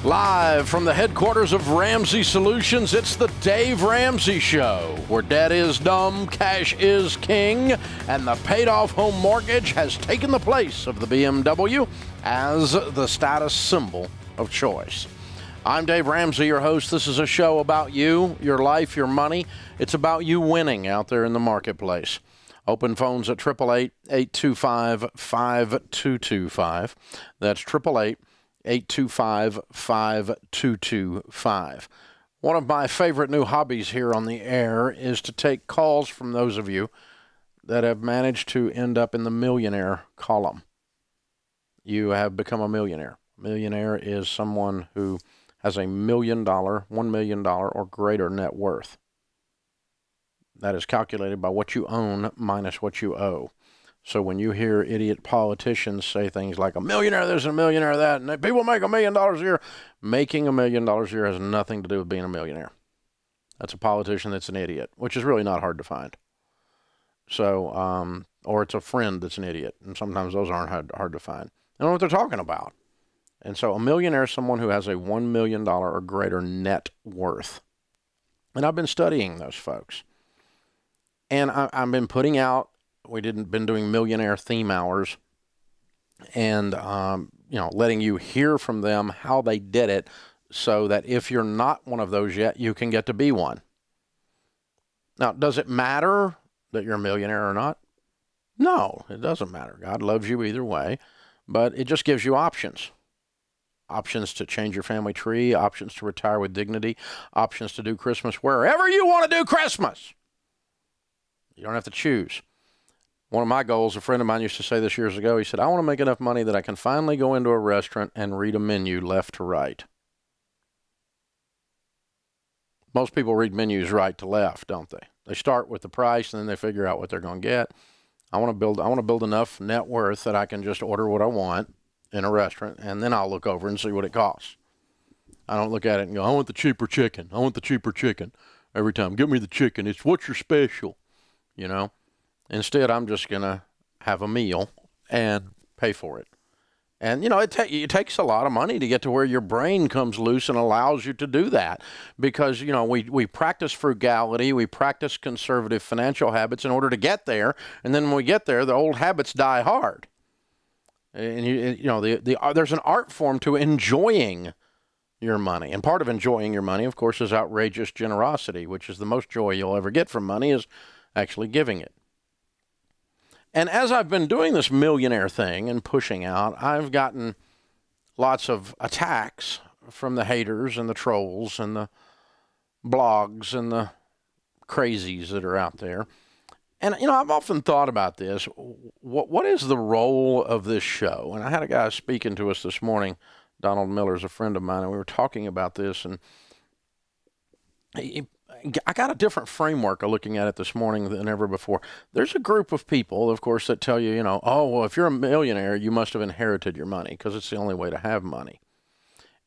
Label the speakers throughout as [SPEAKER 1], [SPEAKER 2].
[SPEAKER 1] Live from the headquarters of Ramsey Solutions, it's the Dave Ramsey Show, where debt is dumb, cash is king, and the paid-off home mortgage has taken the place of the BMW as the status symbol of choice. I'm Dave Ramsey, your host. This is a show about you, your life, your money. It's about you winning out there in the marketplace. Open phones at 888-825-5225. That's 888-825-5225. One of my favorite new hobbies here on the air is to take calls from those of you that have managed to end up in the millionaire column. You have become a millionaire. A millionaire is someone who has $1 million, $1 million or greater net worth. That is calculated by what you own minus what you owe. So when you hear idiot politicians say things like a millionaire this and a millionaire that, and people make $1 million a year, making $1 million a year has nothing to do with being a millionaire. That's a politician that's an idiot, which is really not hard to find. So, or it's a friend that's an idiot, and sometimes those aren't hard to find. I don't know what they're talking about. And so a millionaire is someone who has a $1 million or greater net worth. And I've been studying those folks. And I've been putting out, been doing millionaire theme hours and, letting you hear from them how they did it so that if you're not one of those yet, you can get to be one. Now, does it matter that you're a millionaire or not? No, it doesn't matter. God loves you either way, but it just gives you options. Options to change your family tree, options to retire with dignity, options to do Christmas wherever you want to do Christmas. You don't have to choose. One of my goals, a friend of mine used to say this years ago, he said, I want to make enough money that I can finally go into a restaurant and read a menu left to right. Most people read menus right to left, don't they? They start with the price and then they figure out what they're going to get. I want to build enough net worth that I can just order what I want in a restaurant, and then I'll look over and see what it costs. I don't look at it and go, I want the cheaper chicken. I want the cheaper chicken every time. Give me the chicken. It's what's your special, Instead, I'm just going to have a meal and pay for it. And, it takes a lot of money to get to where your brain comes loose and allows you to do that. Because, we practice frugality, we practice conservative financial habits in order to get there. And then when we get there, the old habits die hard. And, there's an art form to enjoying your money. And part of enjoying your money, of course, is outrageous generosity, which is the most joy you'll ever get from money is actually giving it. And as I've been doing this millionaire thing and pushing out, I've gotten lots of attacks from the haters and the trolls and the blogs and the crazies that are out there. And, I've often thought about this. What is the role of this show? And I had a guy speaking to us this morning. Donald Miller is a friend of mine, and we were talking about this. And I got a different framework of looking at it this morning than ever before. There's a group of people, of course, that tell you, if you're a millionaire, you must have inherited your money because it's the only way to have money.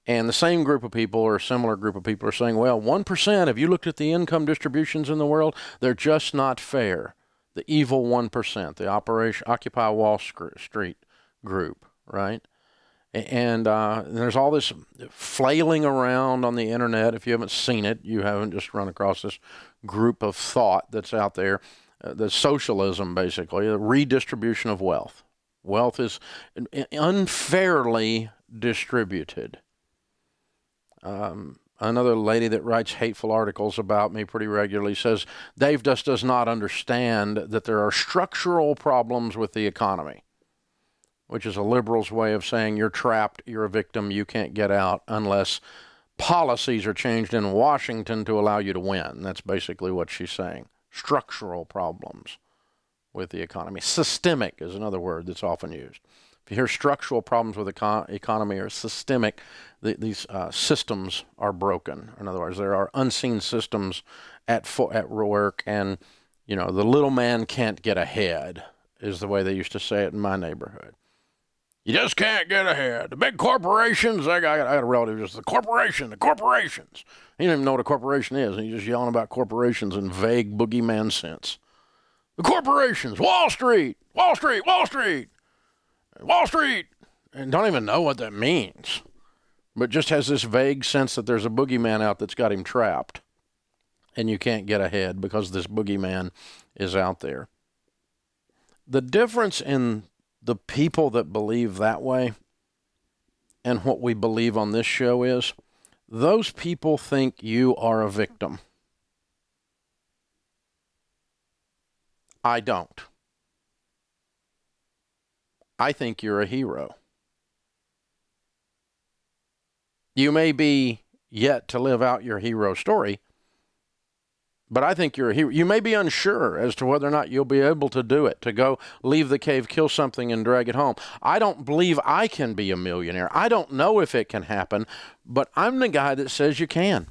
[SPEAKER 1] And the same group of people or a similar group of people are saying, well, 1%, if you looked at the income distributions in the world, they're just not fair. The evil 1%, the Occupy Wall Street group, right? And there's all this flailing around on the internet. If you haven't seen it, you haven't just run across this group of thought that's out there. The socialism, basically, the redistribution of wealth. Wealth is unfairly distributed. Another lady that writes hateful articles about me pretty regularly says, Dave just does not understand that there are structural problems with the economy, which is a liberal's way of saying you're trapped, you're a victim, you can't get out unless policies are changed in Washington to allow you to win. That's basically what she's saying. Structural problems with the economy. Systemic is another word that's often used. If you hear structural problems with the economy or systemic, these systems are broken. In other words, there are unseen systems at work, and, the little man can't get ahead is the way they used to say it in my neighborhood. You just can't get ahead. The big corporations, I got a relative, just the corporations. He didn't even know what a corporation is, and he's just yelling about corporations in vague boogeyman sense. The corporations, Wall Street, Wall Street, Wall Street, Wall Street, and don't even know what that means. but just has this vague sense that there's a boogeyman out that's got him trapped, and you can't get ahead because this boogeyman is out there. The difference in the people that believe that way and what we believe on this show is those people think you are a victim. I don't. I think you're a hero. You may be yet to live out your hero story, but I think you're a hero. You may be unsure as to whether or not you'll be able to do it, to go leave the cave, kill something, and drag it home. I don't believe I can be a millionaire. I don't know if it can happen, but I'm the guy that says you can.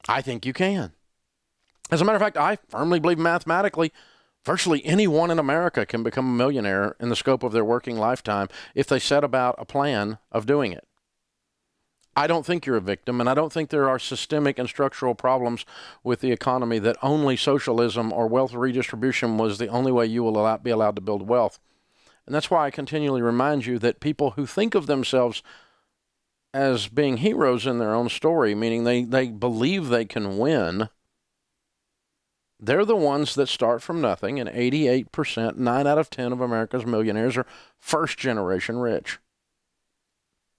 [SPEAKER 1] I think you can. As a matter of fact, I firmly believe mathematically, virtually anyone in America can become a millionaire in the scope of their working lifetime if they set about a plan of doing it. I don't think you're a victim, and I don't think there are systemic and structural problems with the economy that only socialism or wealth redistribution was the only way you will be allowed to build wealth. And that's why I continually remind you that people who think of themselves as being heroes in their own story, meaning they believe they can win, they're the ones that start from nothing, and 88%, 9 out of 10 of America's millionaires are first-generation rich.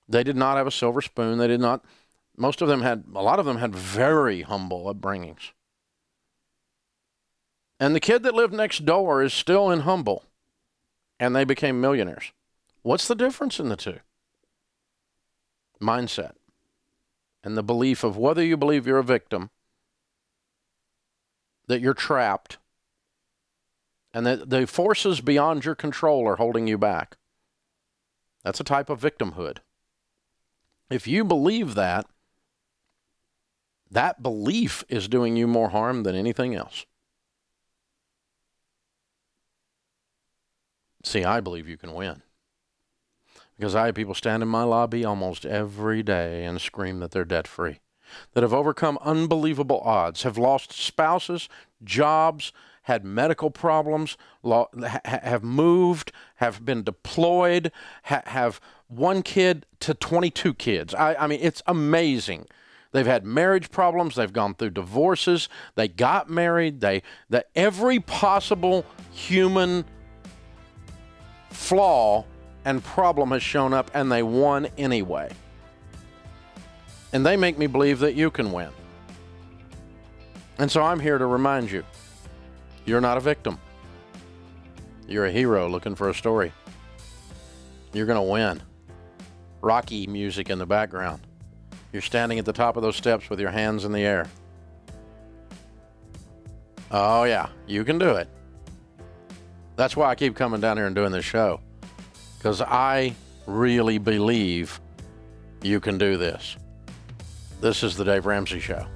[SPEAKER 1] They did not have a silver spoon. They did not, a lot of them had very humble upbringings. And the kid that lived next door is still in humble, and they became millionaires. What's the difference in the two? Mindset. And the belief of whether you believe you're a victim, that you're trapped, and that the forces beyond your control are holding you back. That's a type of victimhood. If you believe that, that belief is doing you more harm than anything else. See, I believe you can win. Because I have people stand in my lobby almost every day and scream that they're debt-free, that have overcome unbelievable odds, have lost spouses, jobs, had medical problems, have moved, have been deployed, have one kid to 22 kids. I mean, it's amazing. They've had marriage problems. They've gone through divorces. They got married. That every possible human flaw and problem has shown up, and they won anyway. And they make me believe that you can win. And so I'm here to remind you, you're not a victim. You're a hero looking for a story. You're going to win. Rocky music in the background. You're standing at the top of those steps with your hands in the air. Oh yeah, you can do it. That's why I keep coming down here and doing this show. Because I really believe you can do this. This is the Dave Ramsey Show.